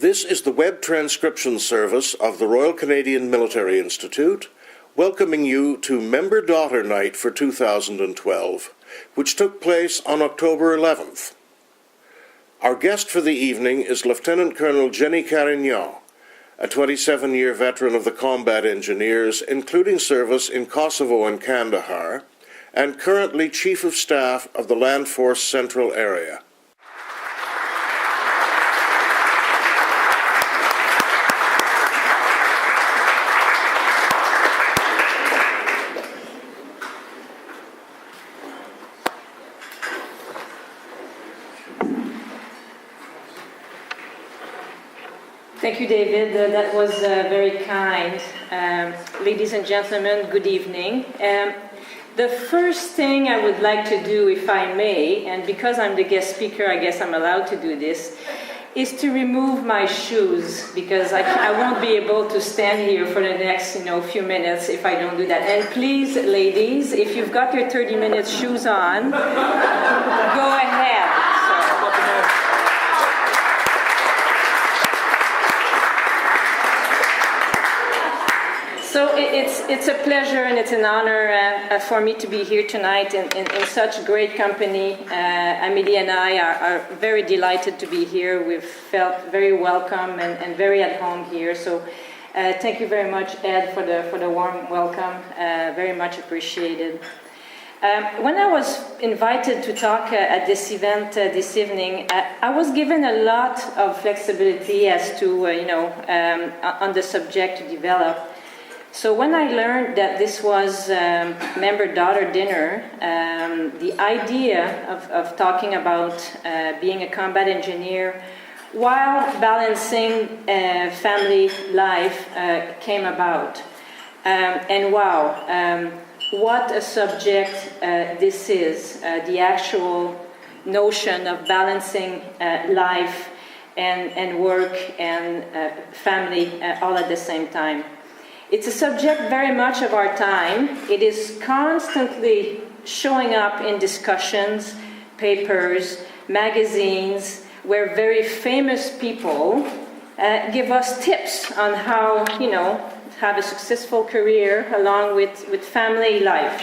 This is the web transcription service of the Royal Canadian Military Institute, welcoming you to Member Daughter Night for 2012, which took place on October 11th. Our guest for the evening is Lieutenant Col Jennie Carignan, a 27-year veteran of the combat engineers, including service in Kosovo and Kandahar, and currently Chief of Staff of the Land Force Central Area. Thank you, David. That was very kind. Ladies and gentlemen, good evening. The first thing I would like to do, if I may, and because I'm the guest speaker, I guess I'm allowed to do this, is to remove my shoes, because I won't be able to stand here for the next few minutes if I don't do that. And please, ladies, if you've got your 30-minute shoes on, go ahead. So it's a pleasure and it's an honor for me to be here tonight in such great company. Amélie and I are very delighted to be here. We've felt very welcome and very at home here. So thank you very much, Ed, for the warm welcome. Very much appreciated. When I was invited to talk at this event this evening, I was given a lot of flexibility as to on the subject to develop. So when I learned that this was member-daughter dinner, the idea of talking about being a combat engineer while balancing family life came about. And wow, what a subject this is, the actual notion of balancing life and work and family all at the same time. It's a subject very much of our time. It is constantly showing up in discussions, papers, magazines, where very famous people give us tips on how, have a successful career along with family life.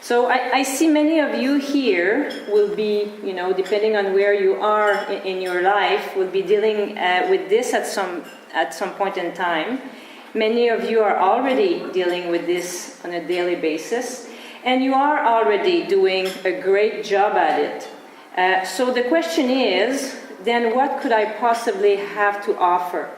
So I see many of you here will be, depending on where you are in your life, will be dealing with this at some point in time. Many of you are already dealing with this on a daily basis, and you are already doing a great job at it. So the question is, then what could I possibly have to offer?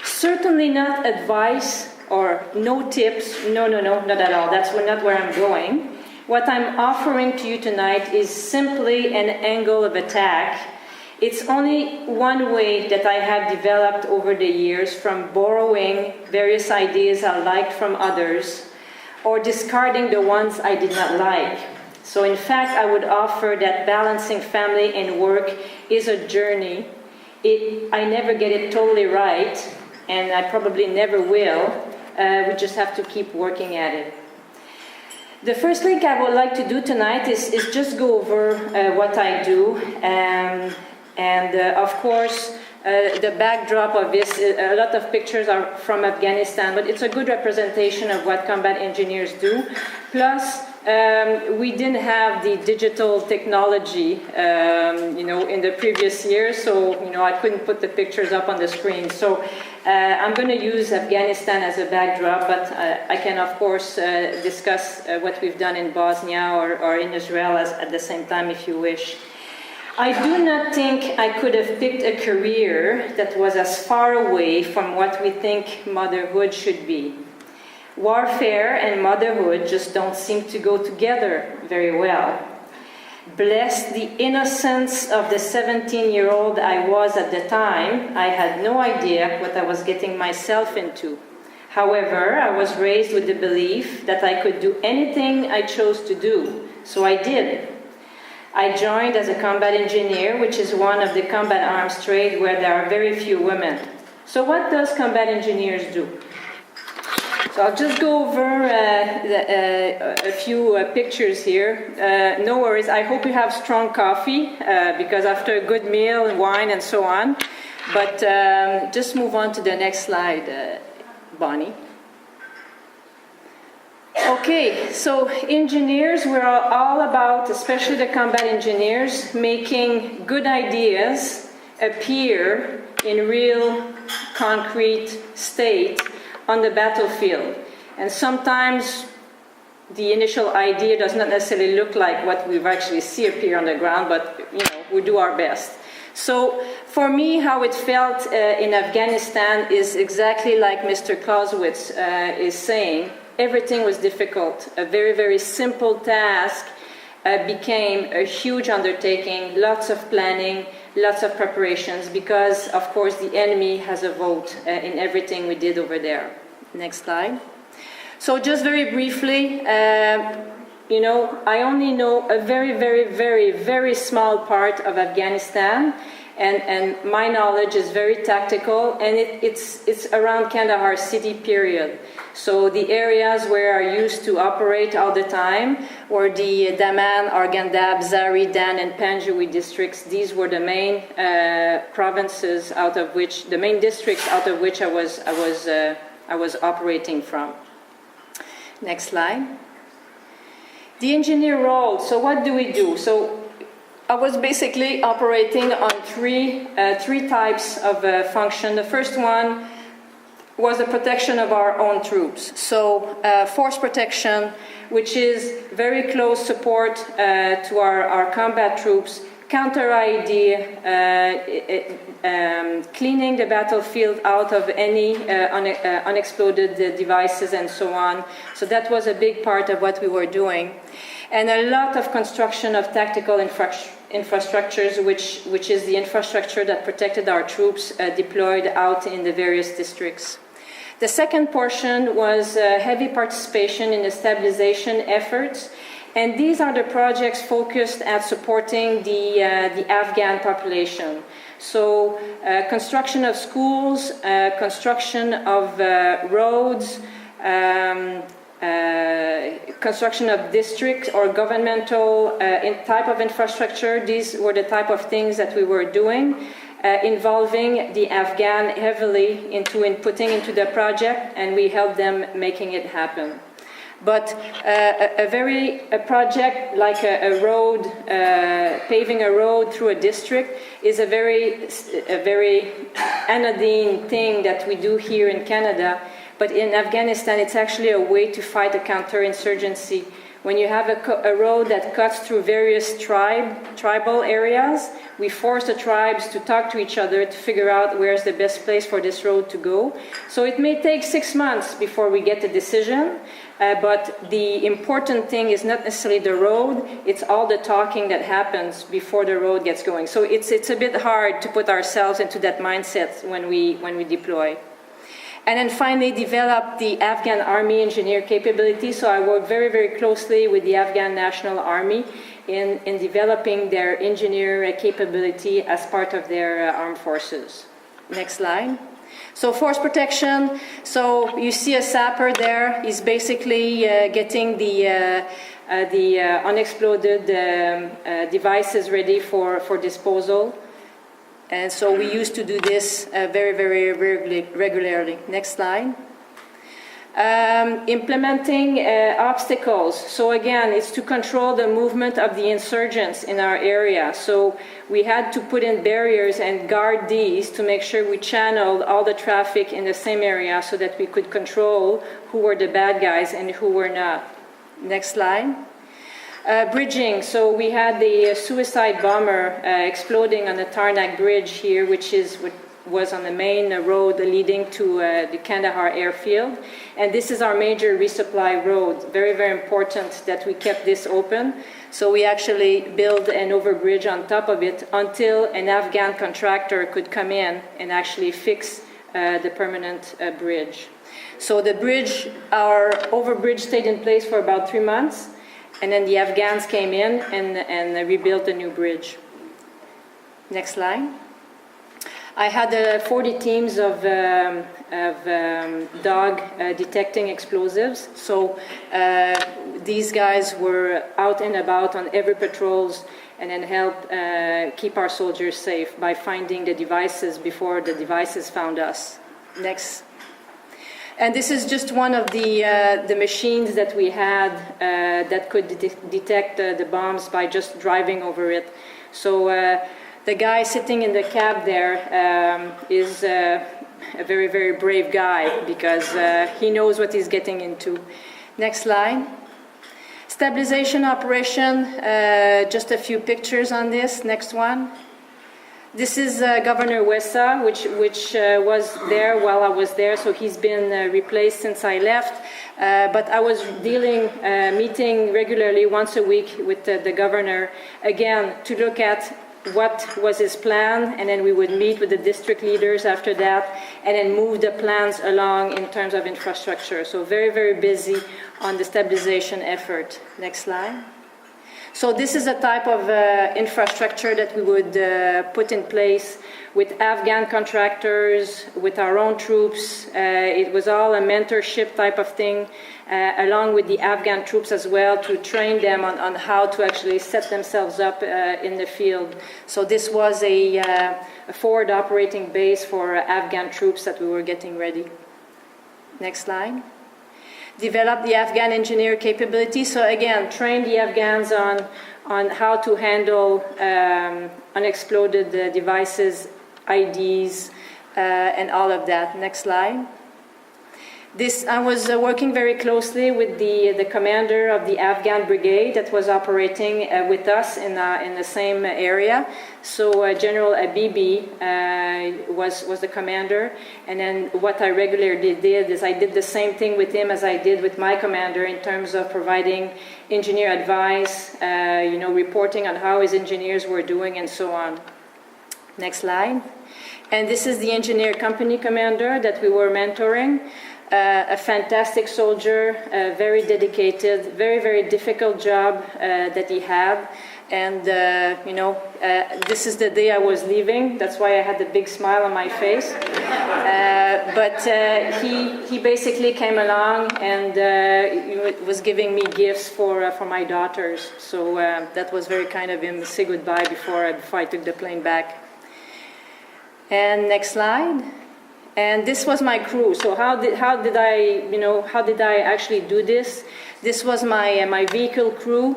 Certainly not advice or no tips. No, not at all. That's not where I'm going. What I'm offering to you tonight is simply an angle of attack. It's only one way that I have developed over the years from borrowing various ideas I liked from others or discarding the ones I did not like. So in fact, I would offer that balancing family and work is a journey. I never get it totally right, and I probably never will. We just have to keep working at it. The first thing I would like to do tonight is just go over what I do. And of course, the backdrop of this, a lot of pictures are from Afghanistan, but it's a good representation of what combat engineers do. Plus, we didn't have the digital technology, in the previous years, so, I couldn't put the pictures up on the screen. So I'm going to use Afghanistan as a backdrop, but I can, of course, discuss what we've done in Bosnia or in Israel at the same time if you wish. I do not think I could have picked a career that was as far away from what we think motherhood should be. Warfare and motherhood just don't seem to go together very well. Bless the innocence of the 17-year-old I was at the time, I had no idea what I was getting myself into. However, I was raised with the belief that I could do anything I chose to do, so I did. I joined as a combat engineer, which is one of the combat arms trade where there are very few women. So what does combat engineers do? So I'll just go over a few pictures here. No worries, I hope you have strong coffee, because after a good meal and wine and so on, But just move on to the next slide, Bonnie. Okay, so engineers, we're all about, especially the combat engineers, making good ideas appear in real concrete state on the battlefield. And sometimes the initial idea does not necessarily look like what we actually see appear on the ground, but we do our best. So for me, how it felt in Afghanistan is exactly like Mr. Clausewitz is saying. Everything was difficult. A very, very simple task became a huge undertaking, lots of planning, lots of preparations, because, of course, the enemy has a vote in everything we did over there. Next slide. So just very briefly, I only know a very, very, very, very small part of Afghanistan, and my knowledge is very tactical, and it's around Kandahar city, period. So the areas where I used to operate all the time were the Daman, Arghandab, Zari, Dan, and Panjshir districts. These were the main provinces the main districts out of which I was operating from. Next slide. The engineer role. So what do we do? So I was basically operating on three types of function. The first one was the protection of our own troops. So force protection, which is very close support to our combat troops, counter-IED, cleaning the battlefield out of any unexploded devices and so on. So that was a big part of what we were doing. And a lot of construction of tactical infrastructures, which is the infrastructure that protected our troops deployed out in the various districts. The second portion was heavy participation in the stabilization efforts, and these are the projects focused at supporting the Afghan population. So construction of schools, construction of roads, construction of district or governmental type of infrastructure. These were the type of things that we were doing, involving the Afghan heavily into inputting into the project, and we helped them making it happen. But a project like a road, paving a road through a district, is a very anodyne thing that we do here in Canada. But in Afghanistan, it's actually a way to fight a counterinsurgency. When you have a road that cuts through various tribal areas, we force the tribes to talk to each other to figure out where's the best place for this road to go. So it may take 6 months before we get a decision, but the important thing is not necessarily the road, it's all the talking that happens before the road gets going. So it's a bit hard to put ourselves into that mindset when we deploy. And then finally develop the Afghan Army engineer capability. So I work very, very closely with the Afghan National Army in developing their engineer capability as part of their armed forces. Next slide. So force protection. So you see a sapper there. He's basically getting the unexploded devices ready for disposal. And so we used to do this very, very regularly. Next slide. Implementing obstacles. So again, it's to control the movement of the insurgents in our area. So we had to put in barriers and guard these to make sure we channeled all the traffic in the same area so that we could control who were the bad guys and who were not. Next slide. Bridging. So we had the suicide bomber exploding on the Tarnak Bridge here, which was on the main road leading to the Kandahar airfield. And this is our major resupply road. Very, very important that we kept this open. So we actually built an overbridge on top of it until an Afghan contractor could come in and actually fix the permanent bridge. So the bridge, our overbridge stayed in place for about 3 months. And then the Afghans came in and rebuilt a new bridge. Next slide. I had 40 teams of dog detecting explosives. So these guys were out and about on every patrols, and then help keep our soldiers safe by finding the devices before the devices found us. Next. And this is just one of the machines that we had that could detect the bombs by just driving over it. So the guy sitting in the cab there is a very, very brave guy because he knows what he's getting into. Next slide. Stabilization operation, just a few pictures on this. Next one. This is Governor Wessa, which was there while I was there, so he's been replaced since I left. But I was meeting regularly once a week with the governor, again, to look at what was his plan, and then we would meet with the district leaders after that, and then move the plans along in terms of infrastructure. So very, very busy on the stabilization effort. Next slide. So this is a type of infrastructure that we would put in place with Afghan contractors, with our own troops. It was all a mentorship type of thing, along with the Afghan troops as well, to train them on how to actually set themselves up in the field. So this was a forward operating base for Afghan troops that we were getting ready. Next slide. Develop the Afghan engineer capability. So again, train the Afghans on how to handle unexploded devices, IEDs, and all of that. Next slide. I was working very closely with the commander of the Afghan brigade that was operating with us in the same area. So General Abibi was the commander, and then what I regularly did is I did the same thing with him as I did with my commander in terms of providing engineer advice, reporting on how his engineers were doing and so on. Next slide. And this is the engineer company commander that we were mentoring. A fantastic soldier, very dedicated, very, very difficult job that he had. And, this is the day I was leaving. That's why I had the big smile on my face. But he basically came along and was giving me gifts for my daughters. So that was very kind of him to say goodbye before I took the plane back. And next slide. And this was my crew. So how did I actually do this? This was my vehicle crew.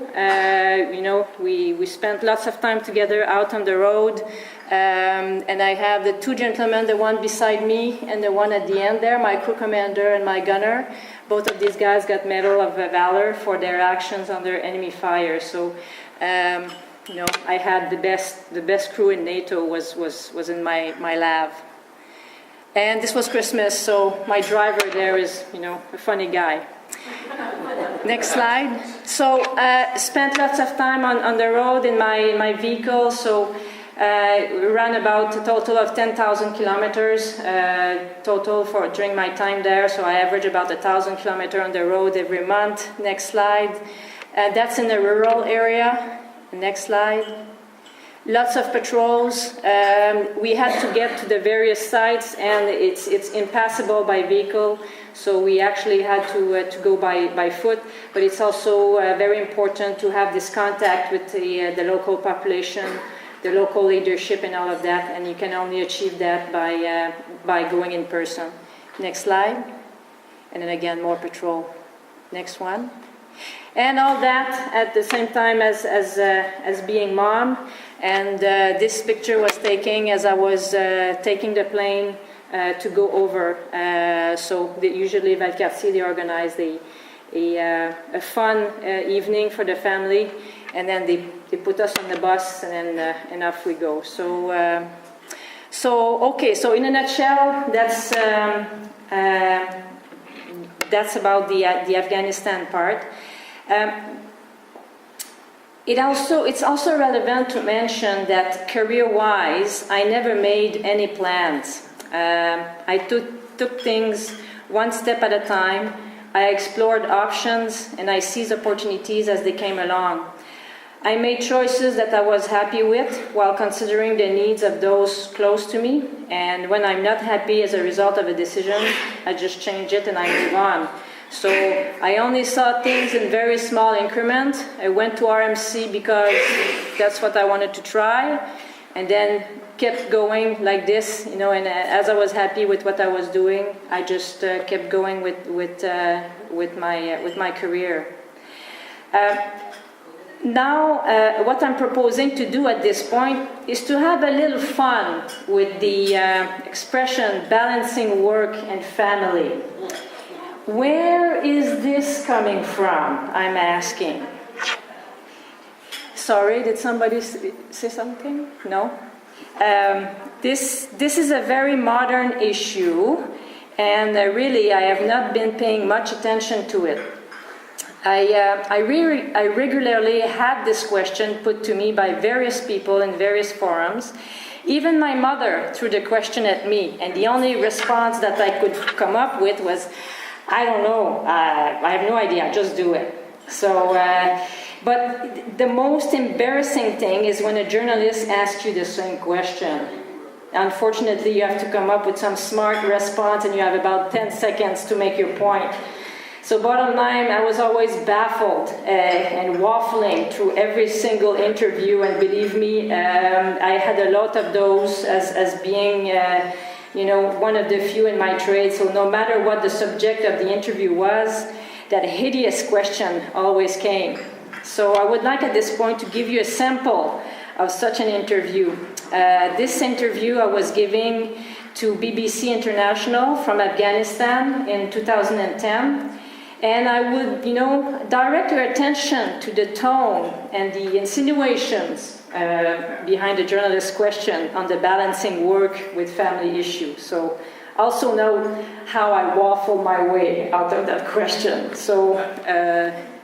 We spent lots of time together out on the road. And I have the two gentlemen, the one beside me and the one at the end there, my crew commander and my gunner. Both of these guys got Medal of Valor for their actions under enemy fire. So I had the best crew in NATO was in my lab. And this was Christmas, so my driver there is, a funny guy. Next slide. So spent lots of time on the road in my vehicle. So we ran about a total of 10,000 kilometers total during my time there. So I average about 1,000 kilometers on the road every month. Next slide. That's in the rural area. Next slide. Lots of patrols. We had to get to the various sites, and it's impassable by vehicle, so we actually had to go by foot. But it's also very important to have this contact with the local population, the local leadership, and all of that. And you can only achieve that by going in person. Next slide. And then again, more patrol. Next one. And all that at the same time as being mom. And this picture was taken as I was taking the plane to go over. So usually Valcartier, they organize a fun evening for the family, and then they put us on the bus, and off we go. So in a nutshell, that's about the Afghanistan part. It's also relevant to mention that career-wise, I never made any plans. I took things one step at a time. I explored options, and I seized opportunities as they came along. I made choices that I was happy with while considering the needs of those close to me. And when I'm not happy as a result of a decision, I just change it and I move on. So I only saw things in very small increments. I went to RMC because that's what I wanted to try, and then kept going like this, and as I was happy with what I was doing, I just kept going with my career. Now, what I'm proposing to do at this point is to have a little fun with the expression balancing work and family. Where is this coming from, I'm asking? Sorry, did somebody say something? No? This is a very modern issue, and really I have not been paying much attention to it. I regularly have this question put to me by various people in various forums. Even my mother threw the question at me, and the only response that I could come up with was, I don't know, I have no idea, just do it. So, but the most embarrassing thing is when a journalist asks you the same question. Unfortunately, you have to come up with some smart response, and you have about 10 seconds to make your point. So bottom line, I was always baffled and waffling through every single interview, and believe me, I had a lot of those as being one of the few in my trade. So no matter what the subject of the interview was, that hideous question always came. So I would like at this point to give you a sample of such an interview. This interview I was giving to BBC International from Afghanistan in 2010. And I would, direct your attention to the tone and the insinuations behind the journalist's question on the balancing work with family issues. So also know how I waffle my way out of that question. So,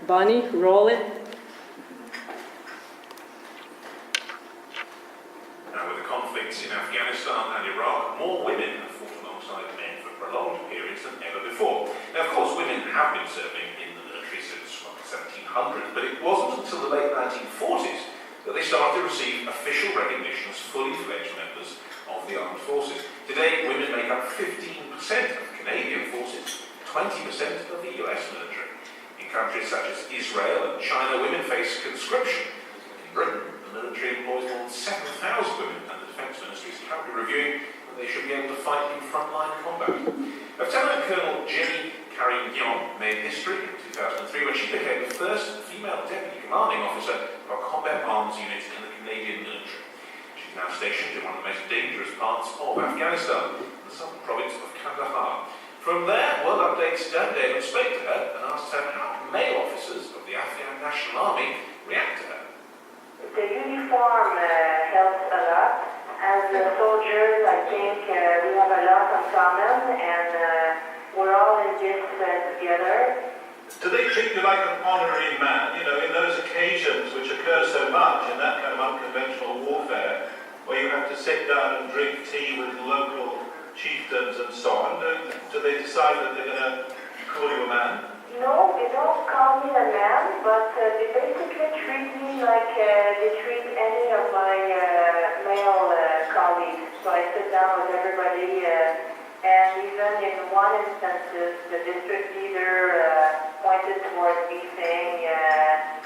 Bonnie, roll it. Now, with the conflicts in Afghanistan and Iraq, more women have fought alongside men for prolonged periods than ever before. Now, of course, women have been serving in the military since the 1700s, but it wasn't until the late 1940s that they started to receive official recognition as fully fledged members of the armed forces. Today, women make up 15% of Canadian forces, 20% of the US military. In countries such as Israel and China, women face conscription. In Britain, the military employs more than 7,000 women, and the Defence Ministry is currently reviewing whether they should be able to fight in frontline combat. Lieutenant Col Jennie Carignan made history in 2003 when she became the first female deputy commanding officer of a combat arms unit in the Canadian military. She's now stationed in one of the most dangerous parts of Afghanistan, the southern province of Kandahar. From there, World Update's Dan David spoke to her and asked her how male officers of the Afghan National Army react to her. The uniform helps a lot. As soldiers, I think we have a lot in common, and we're all in this together. Do they treat you like an honorary man, in those occasions which occur so much in that kind of unconventional warfare, where you have to sit down and drink tea with local chieftains and so on? Do they decide that they're going to call you a man? No, they don't call me a man, but they basically treat me like they treat any of my male colleagues. So I sit down with everybody, and even in one instance, the district leader pointed towards me saying,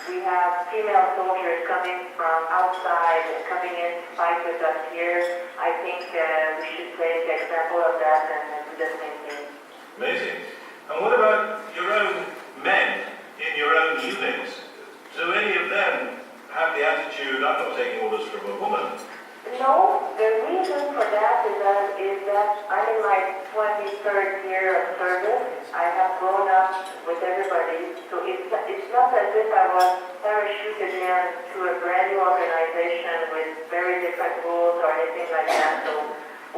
we have female soldiers coming from outside, coming in to fight with us here. I think we should take example of that and do the same thing. Amazing. And what about your own men in your own units? Do any of them have the attitude, I'm not taking orders from a woman? No, the reason for that is that I'm in my 23rd year of service. I have grown up with everybody, so it's not as if I was parachuted into a brand new organization with very different rules or anything like that. So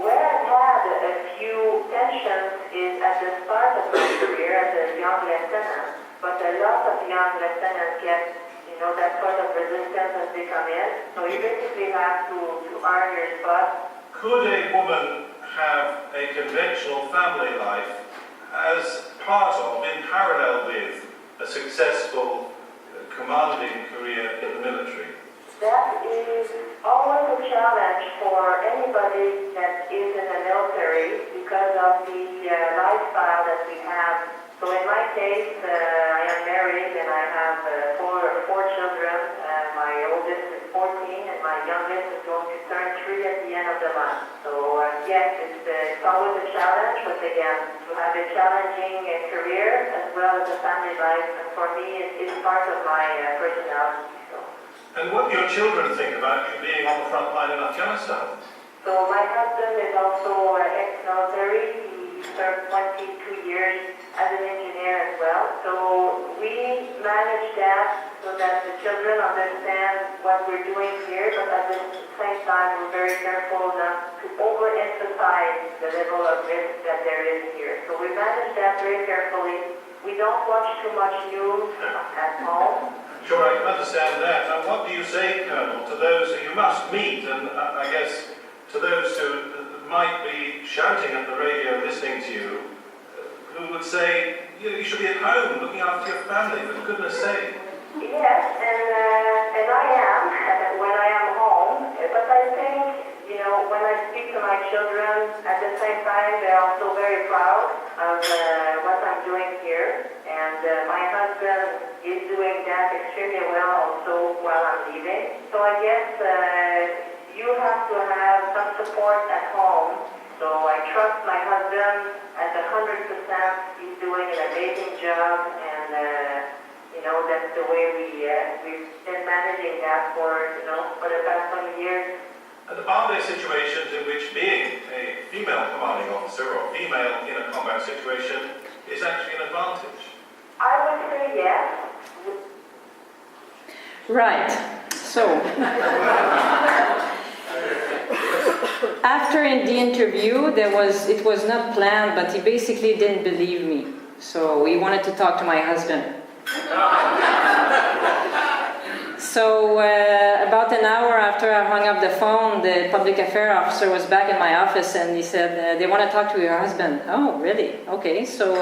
where I've had a few tensions is at the start of my career as a young lieutenant, but a lot of young lieutenants get, that sort of resistance as they come in. So you basically have to earn your spot. Could a woman have a conventional family life as part of, in parallel with, a successful commanding career in the military? That is always a challenge for anybody that is in the military because of the lifestyle that we have. So So in my case, I am married and I have four children. My oldest is 14 and my youngest is going to turn 3 at the end of the month. So yes, it's always a challenge, but again, to have a challenging career as well as a family life, and for me, it's part of my personality. So. And what do your children think about you being on the front line in Afghanistan? So my husband is also ex-military. He served 22 years as an engineer as well. So we manage that so that the children understand what we're doing here, but at the same time we're very careful not to overemphasize the level of risk that there is here. So we manage that very carefully. We don't watch too much news at home. Sure, I can understand that. Now, what do you say, Colonel, to those who you must meet, and I guess to those who might be shouting at the radio listening to you, who would say, you should be at home looking after your family, for goodness sake? Yes, and I am when I am home, but I think, when I speak to my children, at the same time, they're also very proud of what I'm doing here, and my husband is doing that extremely well also while I'm leaving. So I guess you have to have some support at home. So I trust my husband at 100%. He's doing an amazing job, and that's the way we've been managing that for the past 20 years. And are there situations in which being a female commanding officer or female in a combat situation is actually an advantage? I would say yes. Right. So, after in the interview, it was not planned, but he basically didn't believe me. So he wanted to talk to my husband. So about an hour after I hung up the phone, the public affairs officer was back in my office and he said, they want to talk to your husband. Oh, really? Okay, so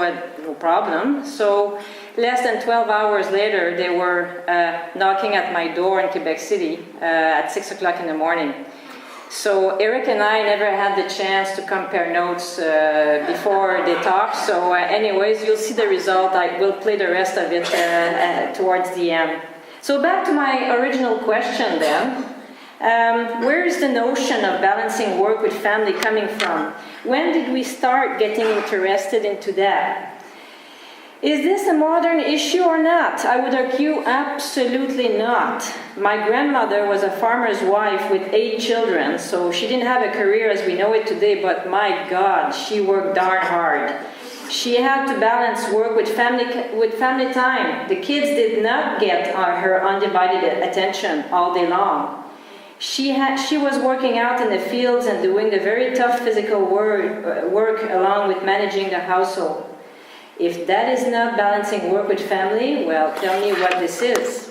no problem. So less than 12 hours later, they were knocking at my door in Quebec City at 6 o'clock in the morning. So Eric and I never had the chance to compare notes before they talked. So anyways, you'll see the result. I will play the rest of it towards the end. So back to my original question then. Where is the notion of balancing work with family coming from? When did we start getting interested into that? Is this a modern issue or not? I would argue absolutely not. My grandmother was a farmer's wife with 8 children, so she didn't have a career as we know it today, but my God, she worked darn hard. She had to balance work with family time. The kids did not get her undivided attention all day long. She was working out in the fields and doing the very tough physical work along with managing the household. If that is not balancing work with family, well, tell me what this is.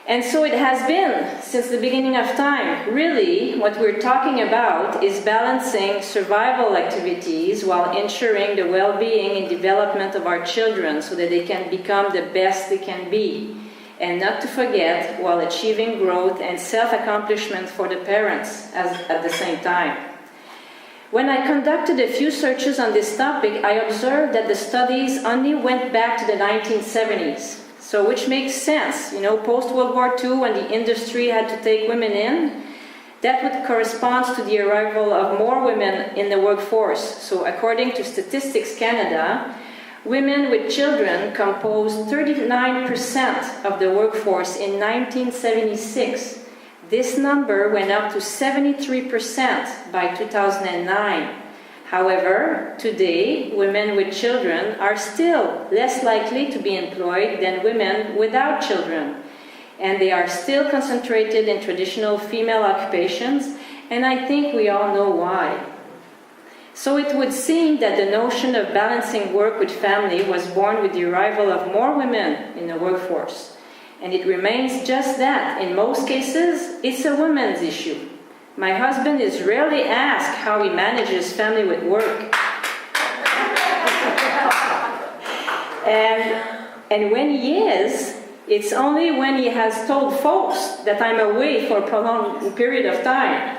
And so it has been since the beginning of time. Really, what we're talking about is balancing survival activities while ensuring the well-being and development of our children so that they can become the best they can be. And not to forget, while achieving growth and self-accomplishment for the parents at the same time. When I conducted a few searches on this topic, I observed that the studies only went back to the 1970s. So which makes sense, post-World War II when the industry had to take women in, that would correspond to the arrival of more women in the workforce. So according to Statistics Canada, women with children composed 39% of the workforce in 1976. This number went up to 73% by 2009. However, today, women with children are still less likely to be employed than women without children. And they are still concentrated in traditional female occupations, and I think we all know why. So it would seem that the notion of balancing work with family was born with the arrival of more women in the workforce. And it remains just that. In most cases, it's a women's issue. My husband is rarely asked how he manages family with work. and when he is, it's only when he has told folks that I'm away for a prolonged period of time.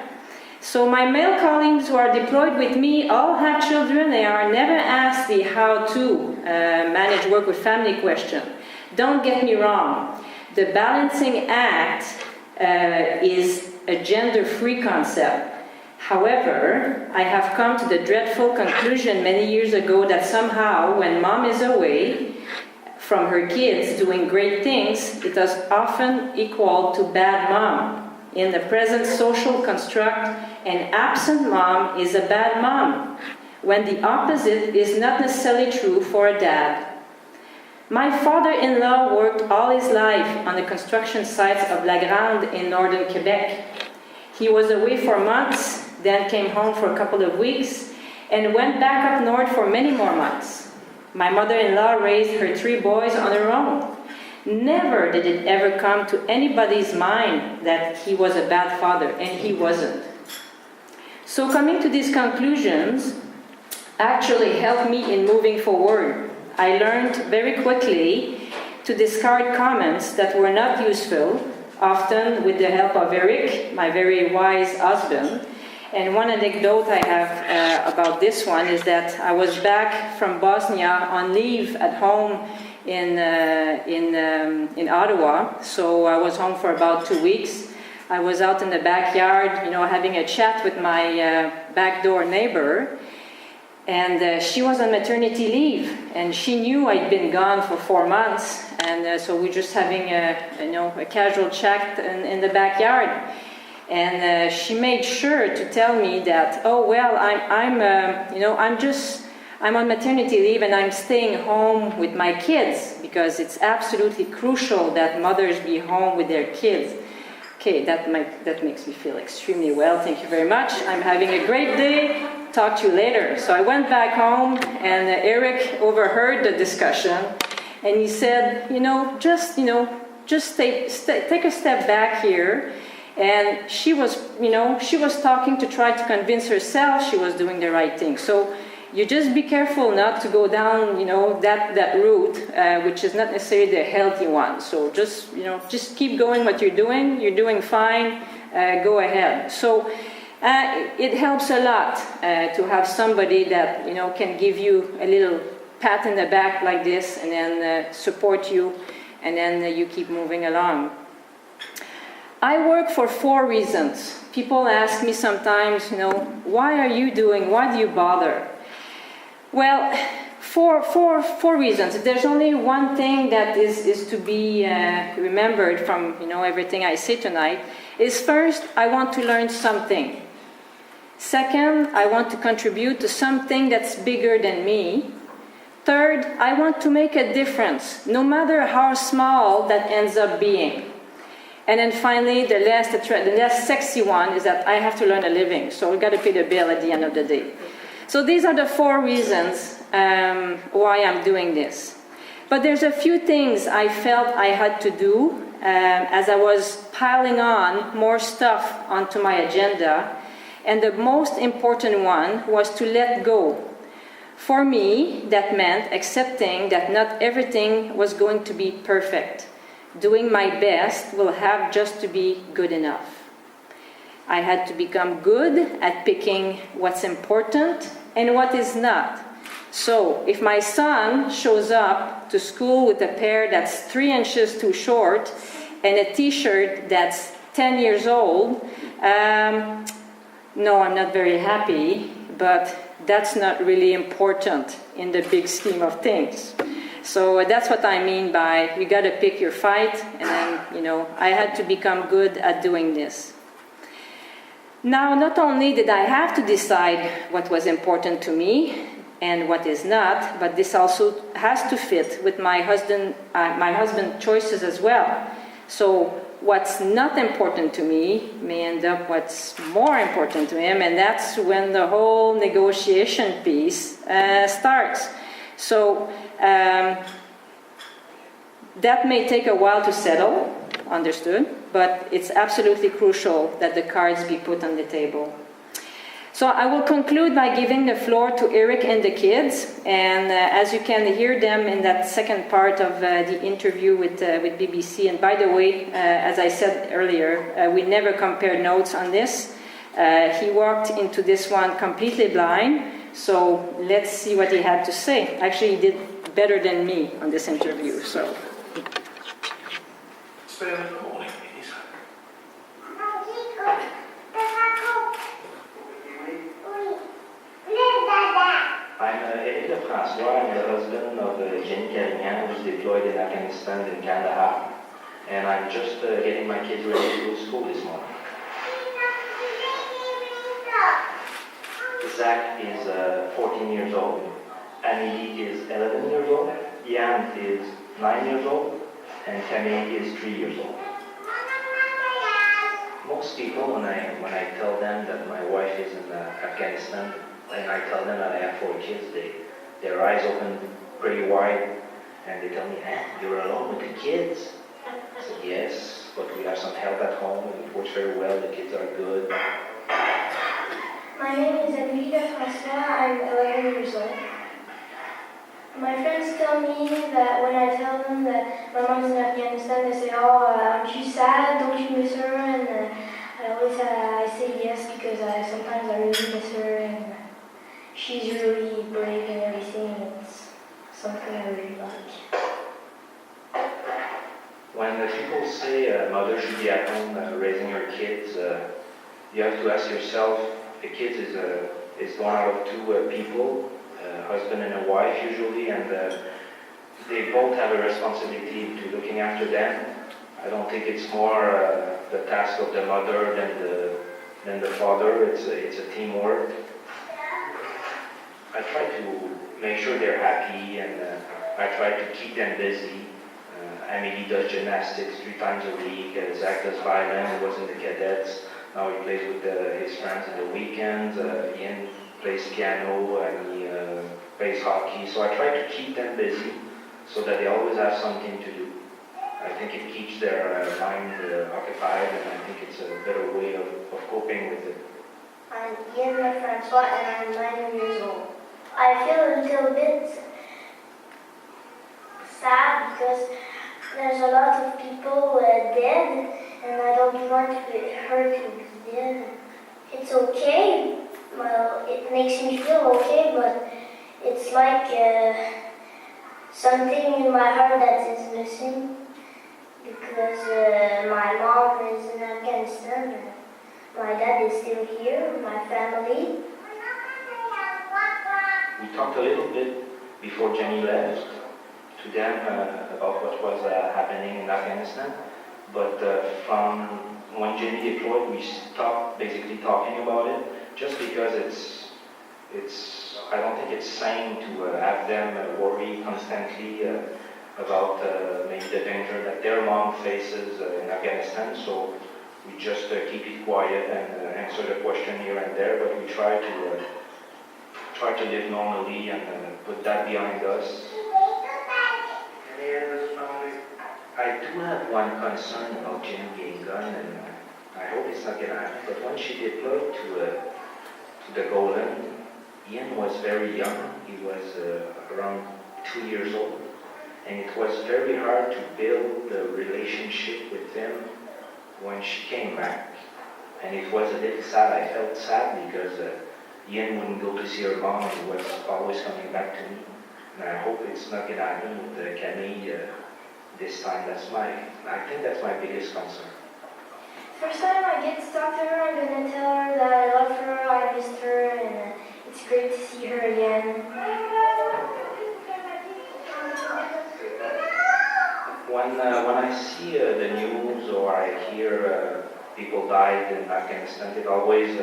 So my male colleagues who are deployed with me all have children. They are never asked the how to manage work with family question. Don't get me wrong. The balancing act is a gender-free concept. However, I have come to the dreadful conclusion many years ago that somehow when mom is away from her kids doing great things, it is often equal to bad mom. In the present social construct, an absent mom is a bad mom, when the opposite is not necessarily true for a dad. My father-in-law worked all his life on the construction sites of La Grande in northern Quebec. He was away for months, then came home for a couple of weeks, and went back up north for many more months. My mother-in-law raised her 3 boys on her own. Never did it ever come to anybody's mind that he was a bad father, and he wasn't. So coming to these conclusions actually helped me in moving forward. I learned very quickly to discard comments that were not useful, often with the help of Eric, my very wise husband. And one anecdote I have about this one is that I was back from Bosnia on leave at home in Ottawa, so I was home for about 2 weeks. I was out in the backyard, having a chat with my backdoor neighbor, and she was on maternity leave, and she knew I'd been gone for 4 months, and so we're just having a casual chat in the backyard. And she made sure to tell me that, I'm on maternity leave and I'm staying home with my kids because it's absolutely crucial that mothers be home with their kids. Okay, that makes me feel extremely well. Thank you very much. I'm having a great day. Talk to you later. So I went back home and Eric overheard the discussion and he said, just take a step back here. And she was talking to try to convince herself she was doing the right thing. So you just be careful not to go down, that route, which is not necessarily the healthy one. So just keep going what you're doing. You're doing fine. Go ahead. So it helps a lot to have somebody that can give you a little pat in the back like this, and then support you, and then you keep moving along. I work for 4 reasons. People ask me sometimes, why are you doing? Why do you bother? Well, four reasons. If there's only one thing that is to be remembered from everything I say tonight, is first, I want to learn something. Second, I want to contribute to something that's bigger than me. Third, I want to make a difference, no matter how small that ends up being. And then finally, the less sexy one is that I have to learn a living, so we've got to pay the bill at the end of the day. So these are the 4 reasons why I'm doing this. But there's a few things I felt I had to do as I was piling on more stuff onto my agenda, and the most important one was to let go. For me, that meant accepting that not everything was going to be perfect. Doing my best will have just to be good enough. I had to become good at picking what's important and what is not. So if my son shows up to school with a pair that's 3 inches too short and a t-shirt that's 10 years old, no, I'm not very happy, but that's not really important in the big scheme of things. So that's what I mean by you got to pick your fight, and then, I had to become good at doing this. Now, not only did I have to decide what was important to me and what is not, but this also has to fit with my husband's choices as well. So what's not important to me may end up what's more important to him, and that's when the whole negotiation piece starts. So that may take a while to settle, understood, but it's absolutely crucial that the cards be put on the table. So I will conclude by giving the floor to Eric and the kids, and as you can hear them in that second part of the interview with BBC, and by the way, as I said earlier, we never compared notes on this. He walked into this one completely blind, so let's see what he had to say. Actually, he did better than me on this interview, so. Spare in the morning, please. I'm Eric François. I'm the husband of Jennie Carignan, who's deployed in Afghanistan in Kandahar. And I'm just getting my kids ready to go to school this morning. Zach is 14 years old. Amélie is 11 years old. Yann is 9 years old. And Camille is 3 years old. Most people, when I tell them that my wife is in Afghanistan, and I tell them that I have 4 kids, their eyes open pretty wide, and they tell me, you're alone with the kids? I said, yes, but we have some help at home, and it works very well, the kids are good. My name is Amélie François, I'm 11 years old. My friends tell me that when I tell them that my mom's in Afghanistan, they say, aren't you sad? Don't you miss her? And I always I say yes because sometimes I really miss her and she's really brave and everything. It's something I really like. When the people say a mother should be at home raising her kids, you have to ask yourself, the kids is one out of 2 people, a husband and a wife usually, and they both have a responsibility to looking after them. I don't think it's more the task of the mother than the father. It's a teamwork. I try to make sure they're happy, and I try to keep them busy. Amélie does gymnastics 3 times a week. Zach does violin. He was in the cadets. Now he plays with his friends in the weekends. Ian plays piano and he plays hockey. So I try to keep them busy so that they always have something to do. I think it keeps their mind occupied, and I think it's a better way of coping with it. I'm Ian Francois and I'm 9 years old. I feel a little bit sad because there's a lot of people dead and I don't want her to be dead. It's okay. Well, it makes me feel okay, but it's like something in my heart that is missing because my mom is in Afghanistan and my dad is still here, my family. We talked a little bit before Jennie left to them about what was happening in Afghanistan, but from when Jennie deployed, we stopped basically talking about it, just because I don't think it's sane to have them worry constantly about maybe the danger that their mom faces in Afghanistan. So we just keep it quiet and answer the question here and there, but we try to live normally and put that behind us. I do have one concern about Jennie getting gone, and I hope it's not going to happen, but when she deployed to the Golan, Ian was very young. He was around 2 years old, and it was very hard to build the relationship with him when she came back. And it was a little sad. I felt sad because Ian wouldn't go to see her mom, and he was always coming back to me. And I hope it's not going to happen with Camille this time. I think that's my biggest concern. First time I get to talk to her, I'm going to tell her that I love her, I missed her, and it's great to see her again. When I see the news or I hear people died in Afghanistan, it always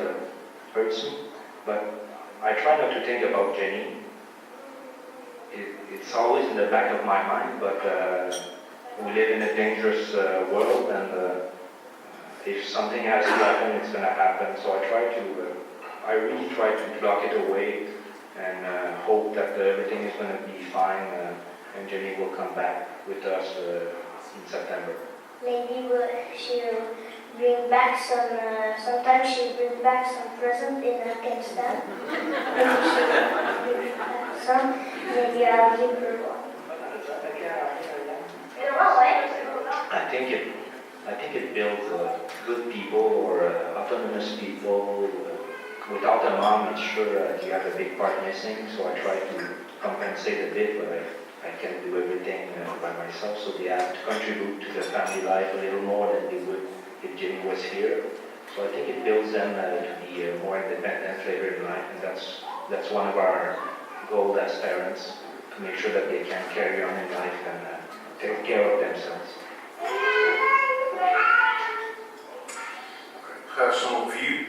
hurts me. But I try not to think about Jennie. It's always in the back of my mind, but we live in a dangerous world, and if something has to happen, it's going to happen. So I really try to block it away and hope that everything is going to be fine and Jennie will come back with us in September. Maybe she'll bring back sometimes she'll bring back some present in Afghanistan. Maybe she'll bring back some, maybe I'll give her one. I think I think it builds good people or autonomous people. Without a mom, it's sure you have a big part missing, so I try to compensate a bit, but I can't do everything by myself, so they have to contribute to the family life a little more than they would if Jennie was here. So I think it builds them to be more independent later in life, and that's one of our goals as parents, to make sure that they can carry on in life and take care of themselves. Personal view.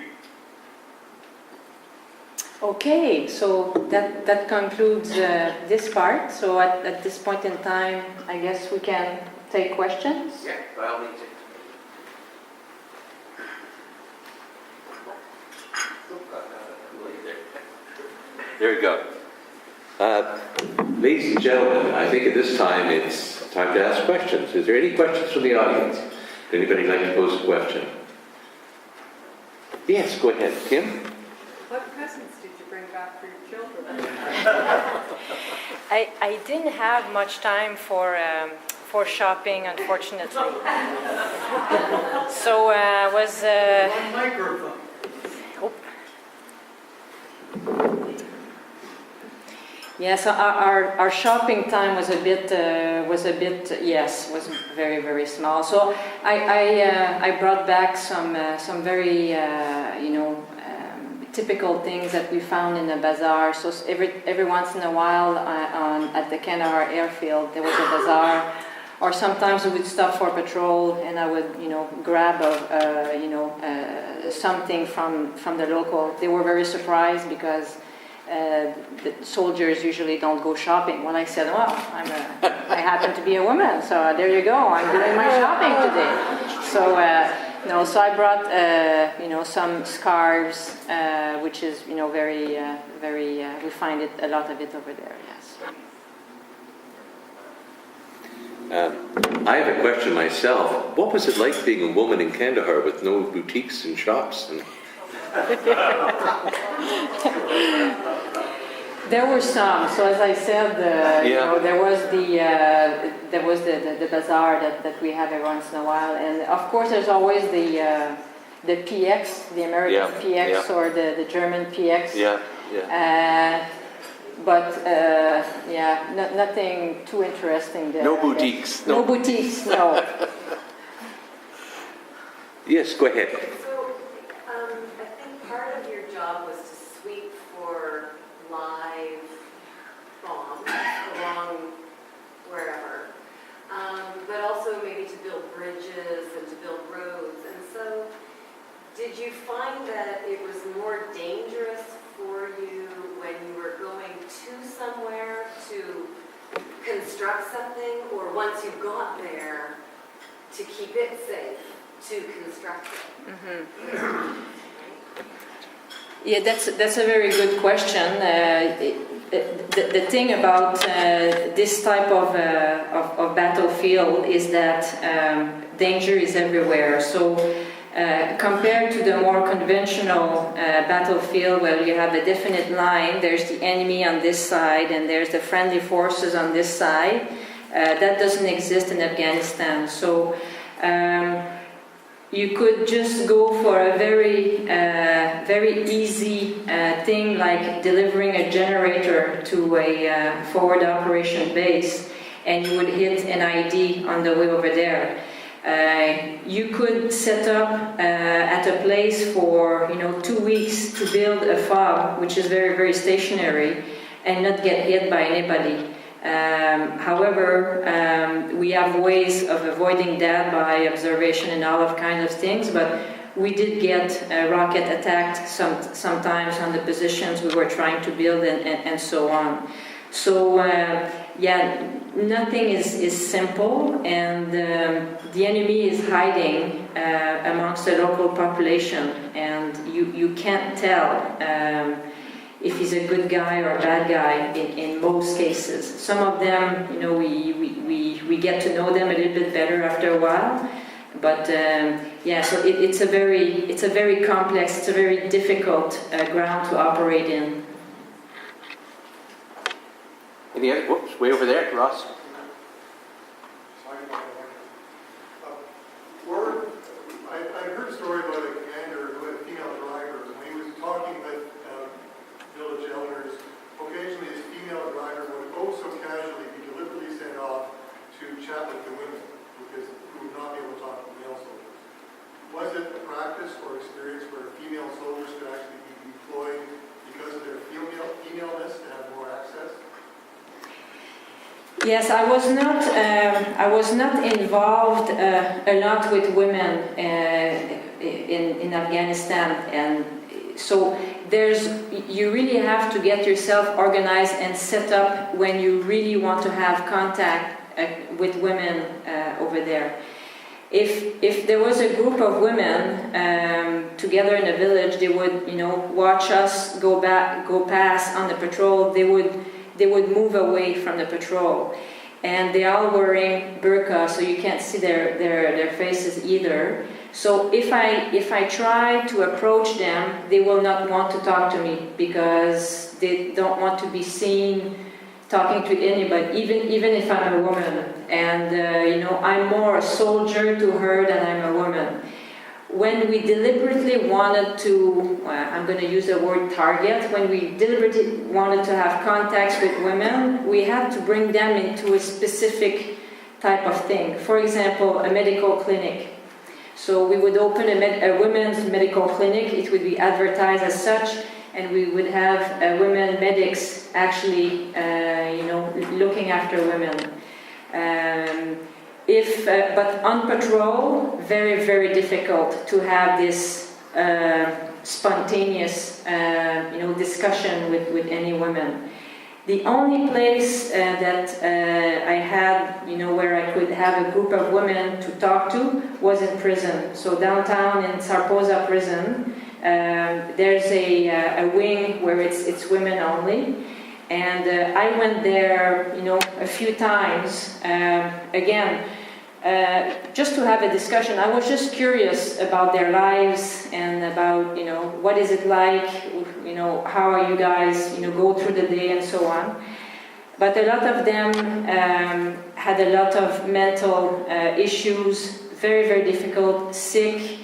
Okay, so that concludes this part. So at this point in time, I guess we can take questions. Yeah, by all means. There we go. Ladies and gentlemen, I think at this time it's time to ask questions. Is there any questions from the audience? Would anybody like to pose a question? Yes, go ahead. Kim? What presents did you bring back for your children? I didn't have much time for shopping, unfortunately. So was. One microphone. Yes, our shopping time was a bit very, very small. So I brought back some very typical things that we found in the bazaar. So every once in a while at the Kandahar airfield there was a bazaar, or sometimes we would stop for patrol and I would grab something from the local. They were very surprised because the soldiers usually don't go shopping. When I said, well, I happen to be a woman, so there you go, I'm doing my shopping today. So I brought some scarves, which is very we find it a lot of it over there. Yes. I have a question myself. What was it like being a woman in Kandahar with no boutiques and shops? There were some. So as I said, there was the bazaar that we have every once in a while, and of course there's always the PX, the American PX or the German PX. Nothing too interesting there. No boutiques. No boutiques. No. Yes, go ahead. So, I think part of your job was to sweep for live bombs along wherever, but also maybe to build bridges and to build roads. And so, did you find that it was more dangerous for you when you were going to somewhere to construct something, or once you got there to keep it safe to construct it? Mm-hmm. Yeah, that's a very good question. The thing about this type of battlefield is that danger is everywhere. So compared to the more conventional battlefield where you have a definite line, there's the enemy on this side and there's the friendly forces on this side, that doesn't exist in Afghanistan. So you could just go for a very easy thing like delivering a generator to a forward operation base, and you would hit an IED on the way over there. You could set up at a place for 2 weeks to build a fob, which is very, very stationary, and not get hit by anybody. However, we have ways of avoiding that by observation and all of kinds of things, but we did get rocket attacked sometimes on the positions we were trying to build and so on. So nothing is simple, and the enemy is hiding amongst the local population, and you can't tell if he's a good guy or a bad guy in most cases. Some of them, we get to know them a little bit better after a while. But so it's a very complex, it's a very difficult ground to operate in. Any other? Whoops, way over there, Ross. Were practice or experience where female soldiers could actually be deployed because of their femaleness to have more access? Yes, I was not involved a lot with women in Afghanistan, and so you really have to get yourself organized and set up when you really want to have contact with women over there. If there was a group of women together in a village, they would, watch us go past on the patrol. They would move away from the patrol, and they're all wearing burqa, so you can't see their faces either. So if I try to approach them, they will not want to talk to me because they don't want to be seen talking to anybody, even if I'm a woman. And I'm more a soldier to her than I'm a woman. When we deliberately wanted to, I'm going to use the word target, when we deliberately wanted to have contacts with women, we had to bring them into a specific type of thing. For example, a medical clinic. So we would open a women's medical clinic. It would be advertised as such, and we would have women medics actually, looking after women. But on patrol, very, very difficult to have this spontaneous, discussion with any women. The only place that I had, where I could have a group of women to talk to was in prison. So downtown in Sarposa prison, there's a wing where it's women only. And I went there, a few times, again, just to have a discussion. I was just curious about their lives and about, what is it like, how are you guys, go through the day and so on. But a lot of them had a lot of mental issues, very, very difficult, sick.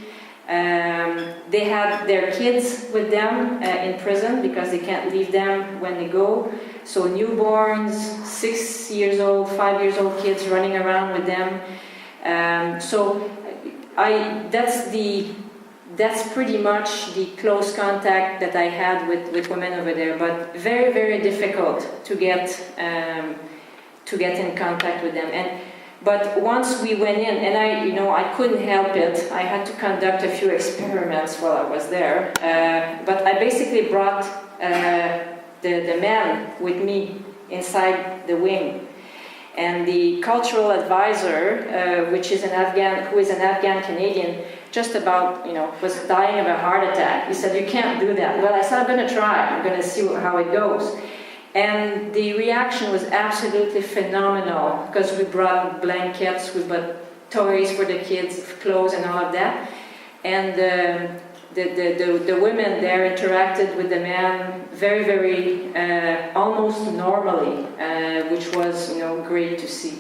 They had their kids with them in prison because they can't leave them when they go. So newborns, 6 years old, 5 years old kids running around with them. That's pretty much the close contact that I had with women over there. But very, very difficult to get in contact with them. But once we went in, and I couldn't help it. I had to conduct a few experiments while I was there. But I basically brought the men with me inside the wing. And the cultural advisor, who is an Afghan Canadian, just about, was dying of a heart attack. He said, "You can't do that." Well, I said, "I'm going to try. I'm going to see how it goes." And the reaction was absolutely phenomenal because we brought blankets, we brought toys for the kids, clothes and all of that. And the women there interacted with the men very, very, almost normally, which was, great to see.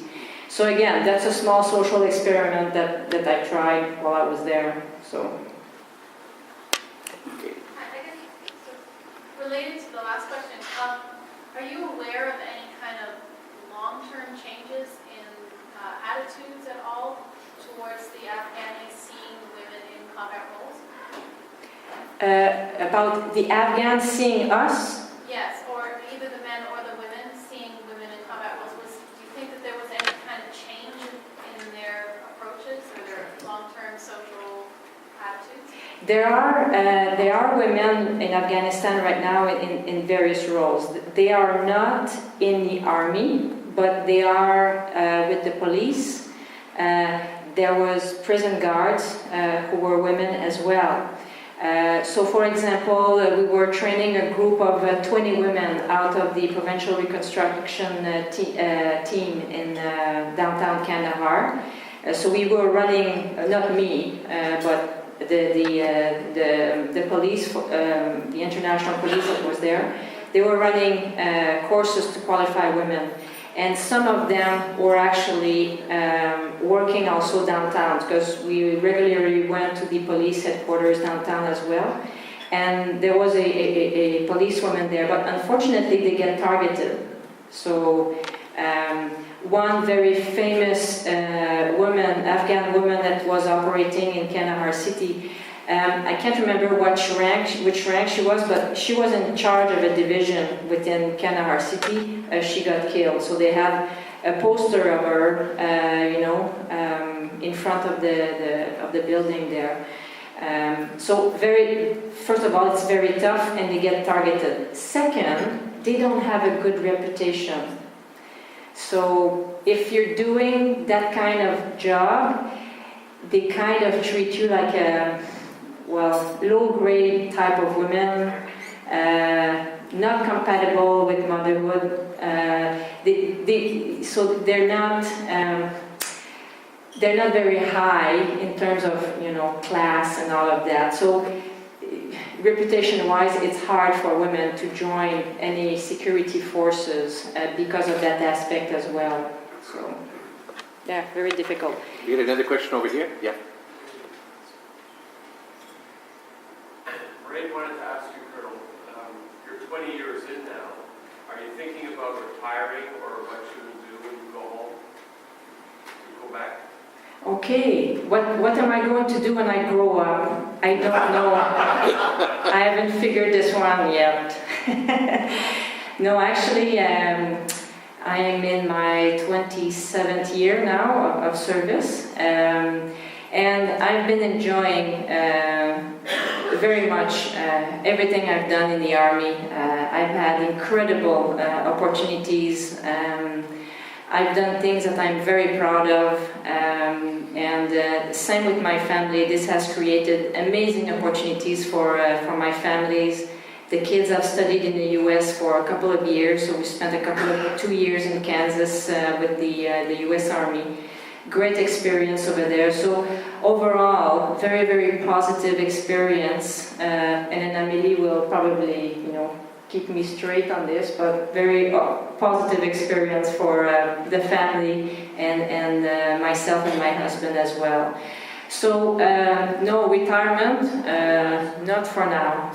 So again, that's a small social experiment that I tried while I was there. So. I guess, related to the last question, are you aware of any kind of long-term changes in attitudes at all towards the Afghanis seeing women in combat roles? About the Afghans seeing us? Yes, or either the men or the women seeing women in combat roles. Do you think that there was any kind of change in their approaches or their long-term social attitudes? There are women in Afghanistan right now in various roles. They are not in the army, but they are with the police. There was prison guards who were women as well. So for example, we were training a group of 20 women out of the Provincial Reconstruction team in downtown Kandahar. So we were running, not me, but the police, the international police that was there, they were running courses to qualify women. And some of them were actually working also downtown because we regularly went to the police headquarters downtown as well. And there was a policewoman there, but unfortunately they get targeted. So one very famous woman, Afghan woman that was operating in Kandahar city, I can't remember which rank she was, but she was in charge of a division within Kandahar city. She got killed, so they have a poster of her, in front of the building there. So first of all, it's very tough, and they get targeted. Second, they don't have a good reputation. So if you're doing that kind of job, they kind of treat you like a, low-grade type of woman, not compatible with motherhood. So they're not very high in terms of, class and all of that. So reputation-wise, it's hard for women to join any security forces because of that aspect as well. So, yeah, very difficult. We had another question over here. Yeah. Ray wanted to ask you, Colonel, you're 20 years in now. Are you thinking about retiring or what you will do when you go home? You go back? Okay, what am I going to do when I grow up? I don't know. I haven't figured this one yet. No, actually, I am in my 27th year now of service, and I've been enjoying very much everything I've done in the Army. I've had incredible opportunities. I've done things that I'm very proud of, and same with my family. This has created amazing opportunities for my families. The kids have studied in the U.S. for a couple of years, so we spent 2 years in Kansas with the U.S. Army. Great experience over there. So overall, very, very positive experience, and then Amélie will probably, keep me straight on this, but very positive experience for the family and myself and my husband as well. So no retirement, not for now.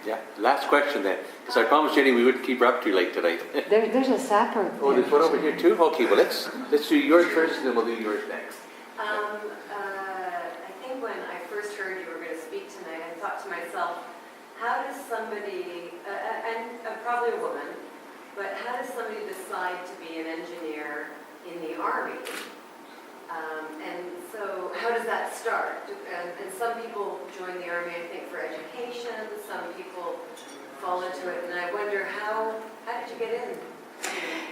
Yeah. Last question then, because I promised Jenny we wouldn't keep her up too late tonight. There's a sapper. Oh, there's one over here too. Okay, well let's do yours first, and then we'll do yours next. I think when I first heard you were going to speak tonight, I thought to myself, how does somebody, and probably a woman, but how does somebody decide to be an engineer in the Army? And so how does that start? And some people join the Army, I think, for education. Some people fall into it. And I wonder, how did you get in to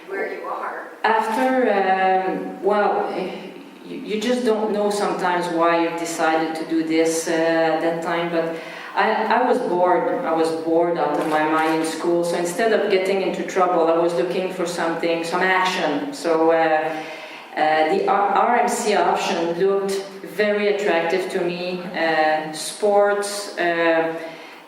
where you are? After, you just don't know sometimes why you've decided to do this at that time, but I was bored. I was bored out of my mind in school. So instead of getting into trouble, I was looking for some action. So the RMC option looked very attractive to me. Sports,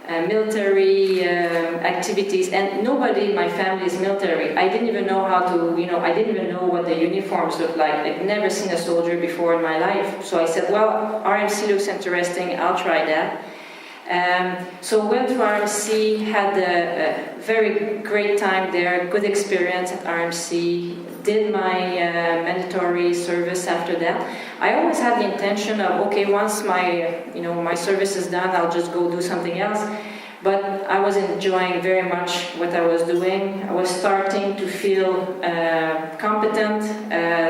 military activities, and nobody in my family is military. I didn't even know how to, I didn't even know what the uniforms looked like. I'd never seen a soldier before in my life. So I said, well, RMC looks interesting, I'll try that. So went to RMC, had a very great time there, good experience at RMC, did my mandatory service after that. I always had the intention of, okay, once my service is done, I'll just go do something else. But I was enjoying very much what I was doing. I was starting to feel competent,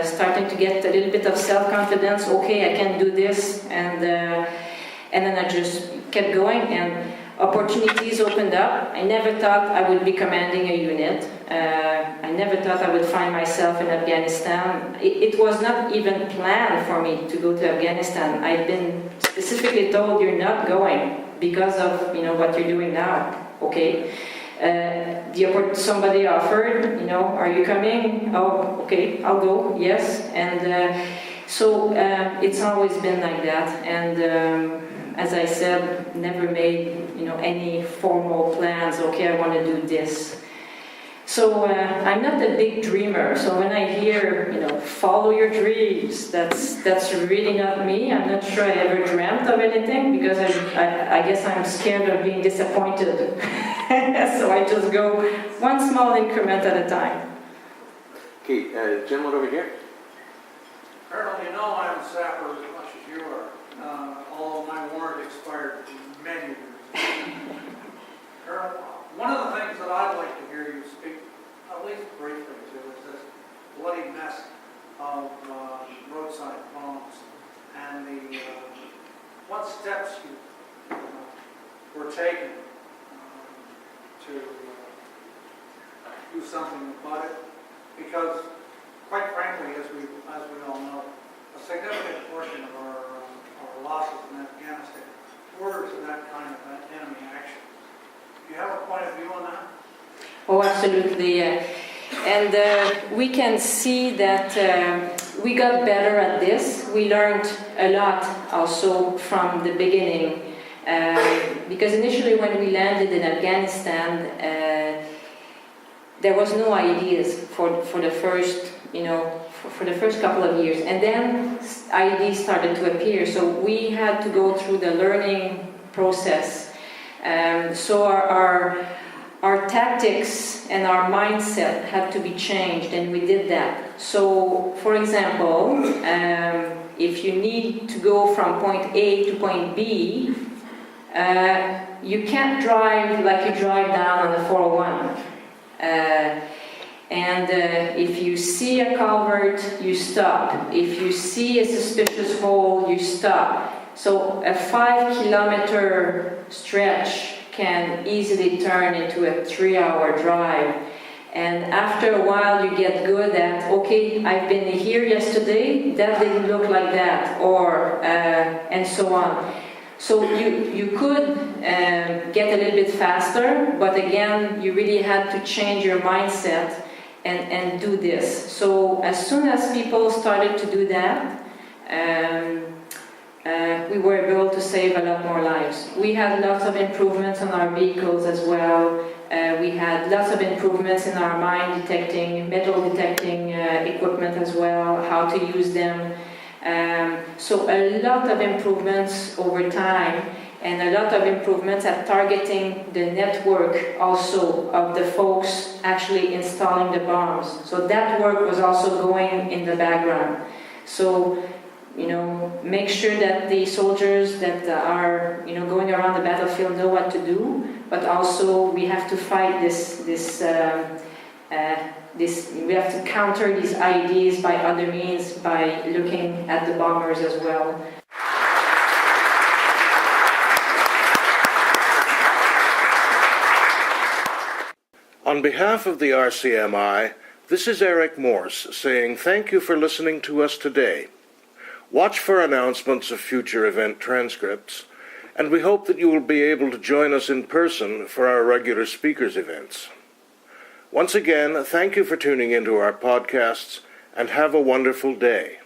starting to get a little bit of self-confidence. Okay, I can do this, and then I just kept going, and opportunities opened up. I never thought I would be commanding a unit. I never thought I would find myself in Afghanistan. It was not even planned for me to go to Afghanistan. I'd been specifically told, you're not going because of what you're doing now. Okay. Somebody offered, are you coming? Oh, okay, I'll go. Yes. And so it's always been like that. And as I said, never made any formal plans. Okay, I want to do this. So I'm not a big dreamer. So when I hear follow your dreams, that's really not me. I'm not sure I ever dreamt of anything because I guess I'm scared of being disappointed. So I just go one small increment at a time. Okay, gentleman over here. Colonel, I'm a sapper as much as you are. although my warrant expired many years ago. Colonel, one of the things that I'd like to hear you speak, at least briefly to, is this bloody mess of roadside bombs and the what steps you were taking to do something about it, because quite frankly, as we all know, a significant portion of our losses in Afghanistan were to that kind of enemy action. Do you have a point of view on that? Oh, absolutely. And we can see that we got better at this. We learned a lot also from the beginning. Because initially when we landed in Afghanistan, there was no ideas for the first, for the first couple of years. And then IEDs started to appear. So we had to go through the learning process. So our tactics and our mindset had to be changed, and we did that. So, for example, if you need to go from point A to point B, you can't drive like you drive down on the 401. If you see a culvert, you stop. If you see a suspicious hole, you stop. So a 5-kilometer stretch can easily turn into a 3-hour drive. And after a while you get good at, okay, I've been here yesterday, that didn't look like that, or and so on. So you could get a little bit faster, but again, you really had to change your mindset and do this. So as soon as people started to do that, we were able to save a lot more lives. We had lots of improvements on our vehicles as well. We had lots of improvements in our mine detecting, metal detecting equipment as well, how to use them. So a lot of improvements over time, and a lot of improvements at targeting the network also of the folks actually installing the bombs. So that work was also going in the background. So, make sure that the soldiers that are, going around the battlefield know what to do, but also we have to fight we have to counter these IEDs by other means, by looking at the bombers as well. On behalf of the RCMI, this is Eric Morse saying thank you for listening to us today. Watch for announcements of future event transcripts, and we hope that you will be able to join us in person for our regular speakers events. Once again, thank you for tuning into our podcasts, and have a wonderful day.